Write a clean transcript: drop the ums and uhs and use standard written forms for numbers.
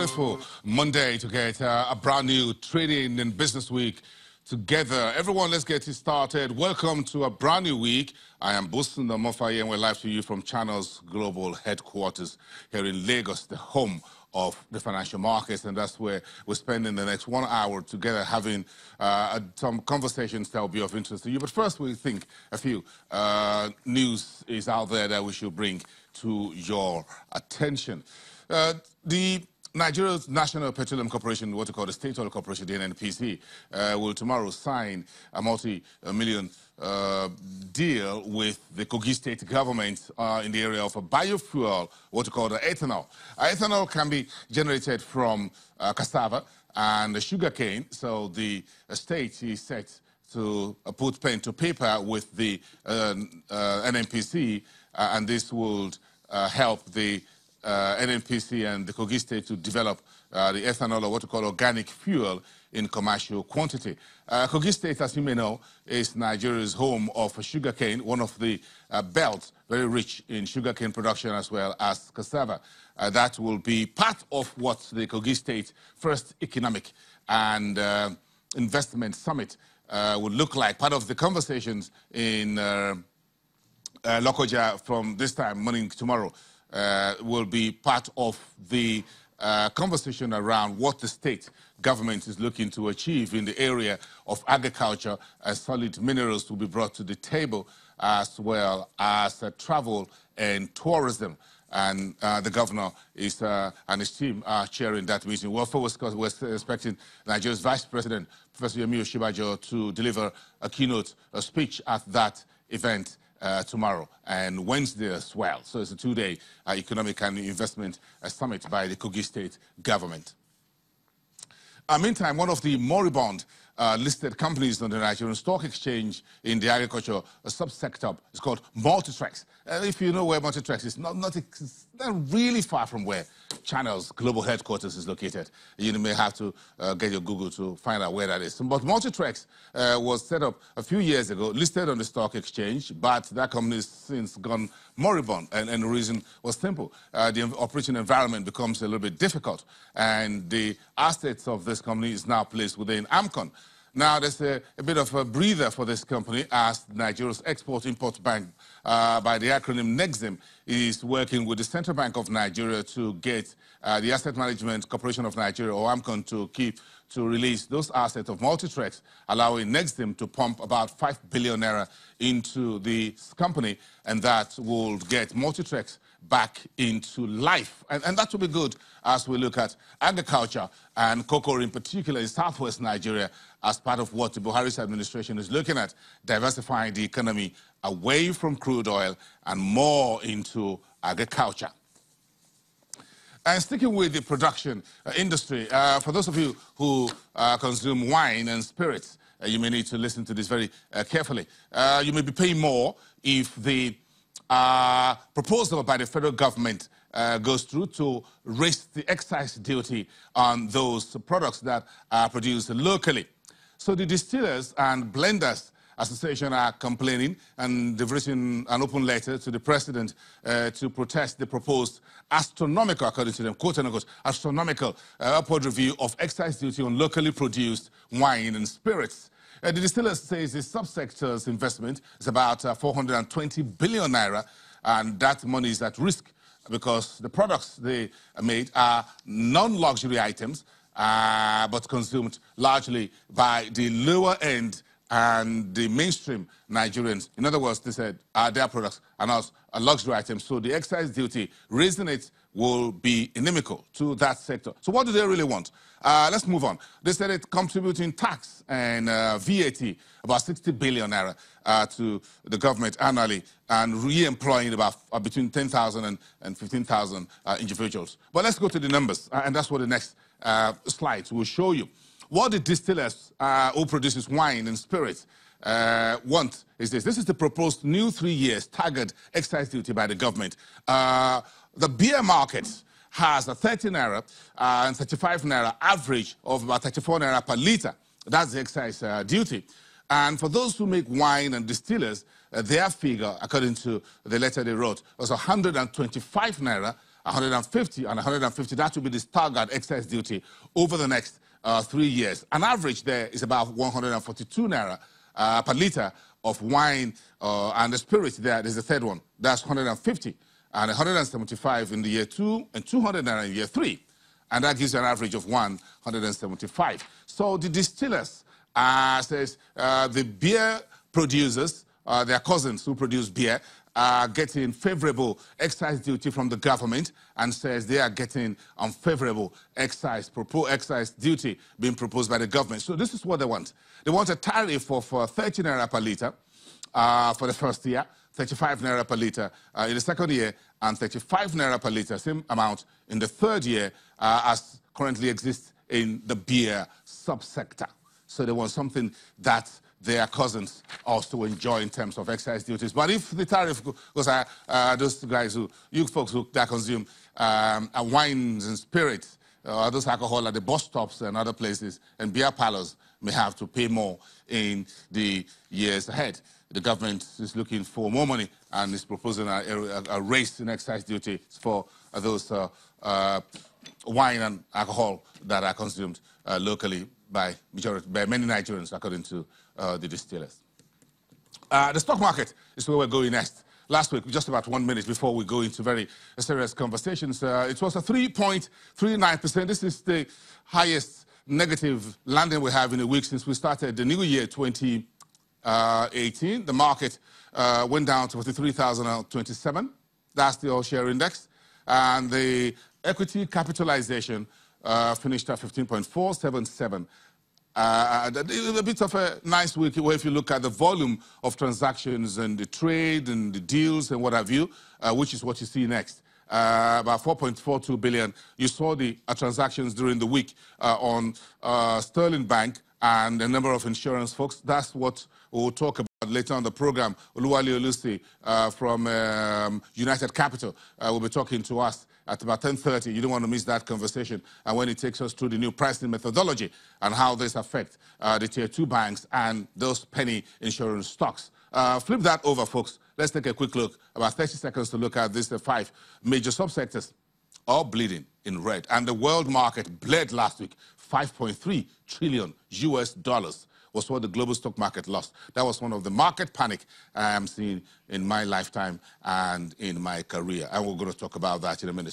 beautiful Monday to get a brand new trading and business week together. Everyone, let's get it started. Welcome to a brand new week. I am Busunda Mofaye, and we're live to you from Channel's global headquarters here in Lagos, the home of the financial markets, and that's where we're spending the next 1 hour together having some conversations that will be of interest to you. But first, we think a few news is out there that we should bring to your attention. The Nigeria's National Petroleum Corporation, what we call the State Oil Corporation, the NNPC, will tomorrow sign a multi-million deal with the Kogi state government in the area of a biofuel, what we call the ethanol. Ethanol can be generated from cassava and sugarcane, so the state is set to put pen to paper with the NNPC, and this would help the NNPC and the Kogi state to develop the ethanol, or what we call organic fuel, in commercial quantity. Kogi state, as you may know, is Nigeria's home of sugarcane, one of the belts very rich in sugarcane production as well as cassava. That will be part of what the Kogi state first economic and investment summit would look like. Part of the conversations in Lokoja from this time morning tomorrow will be part of the conversation around what the state government is looking to achieve in the area of agriculture, as solid minerals will be brought to the table, as well as travel and tourism. And the governor is, and his team are chairing that meeting. We're expecting Nigeria's Vice President, Professor Yemi Oshibajo, to deliver a keynote speech at that event tomorrow and Wednesday as well. So it's a two-day economic and investment summit by the Kogi state government. Meantime, one of the moribund listed companies on the Nigerian Stock Exchange in the agriculture subsector is called Multitrex. If you know where Multitrex is, it's not really far from where Channel's global headquarters is located. You may have to get your Google to find out where that is. But Multitrex was set up a few years ago, listed on the stock exchange, but that company has since gone moribund, and the reason was simple. The operating environment becomes a little bit difficult, and the assets of this company is now placed within AMCON. Now, there's a bit of a breather for this company, as Nigeria's Export-Import Bank, by the acronym NEXIM, is working with the Central Bank of Nigeria to get the Asset Management Corporation of Nigeria, or AMCON, to release those assets of Multitrex, allowing NEXIM to pump about 5 billion naira into the company, and that will get Multitrex back into life. And that will be good as we look at agriculture and cocoa in particular in southwest Nigeria as part of what the Buhari's administration is looking at, diversifying the economy away from crude oil and more into agriculture. And sticking with the production industry, for those of you who consume wine and spirits, you may need to listen to this very carefully. You may be paying more if the proposal by the federal government goes through to raise the excise duty on those products that are produced locally. So the Distillers and Blenders Association are complaining, and they've written an open letter to the president to protest the proposed astronomical, according to them, quote-unquote, astronomical upward review of excise duty on locally produced wine and spirits. The Distillers says the subsector's investment is about 420 billion naira, and that money is at risk because the products they made are non-luxury items, but consumed largely by the lower end and the mainstream Nigerians. In other words, they said their products are not a luxury item, so the excise duty, raising it, will be inimical to that sector. So what do they really want? Let's move on. They said it's contributing tax and VAT, about 60 billion naira to the government annually, and re-employing about between 10,000 and 15,000 individuals. But let's go to the numbers, and that's what the next slides will show you. What the distillers who produces wine and spirits want is this. This is the proposed new 3-year staggered excise duty by the government. The beer market has a 30 naira and 35 naira average of about 34 naira per litre. That's the excise duty. And for those who make wine and distillers, their figure, according to the letter they wrote, was 125 naira 150 and 150. That will be the staggered excise duty over the next 3 years. An average there is about 142 naira per litre of wine and the spirits there. There's the third one. That's 150 and 175 in the year 2 and 200 naira in year 3. And that gives you an average of 175. So the distillers says the beer producers, their cousins who produce beer, are getting favorable excise duty from the government, and says they are getting unfavorable excise duty being proposed by the government. So this is what they want. They want a tariff of 30 naira per litre for the first year, 35 naira per litre in the second year, and 35 naira per litre, same amount in the third year, as currently exists in the beer subsector. So they want something that their cousins also enjoy in terms of excise duties. But if the tariff goes, those guys you folks that consume wines and spirits, those alcohol at the bus stops and other places and beer parlors may have to pay more in the years ahead. The government is looking for more money and is proposing a raise in excise duty for those wine and alcohol that are consumed locally by many Nigerians, according to the distillers. The stock market is where we're going next. Last week, just about 1 minute before we go into very serious conversations, it was a 3.39%. This is the highest negative landing we have in a week since we started the new year 2018. The market went down to 43,027. That's the all-share index. And the equity capitalization finished at 15.477. A bit of a nice week where if you look at the volume of transactions and the trade and the deals and what have you, which is what you see next. About 4.42 billion. You saw the transactions during the week on Sterling Bank and a number of insurance folks. That's what we'll talk about later on the program. Oluwale Olusi from United Capital will be talking to us at about 10:30. You don't want to miss that conversation. And when he takes us through the new pricing methodology and how this affects the tier 2 banks and those penny insurance stocks. Flip that over, folks. Let's take a quick look, about 30 seconds to look at these 5 major subsectors, all bleeding in red. And the world market bled last week. 5.3 trillion US dollars was what the global stock market lost. That was one of the market panic I am seeing in my lifetime and in my career. And we're going to talk about that in a minute.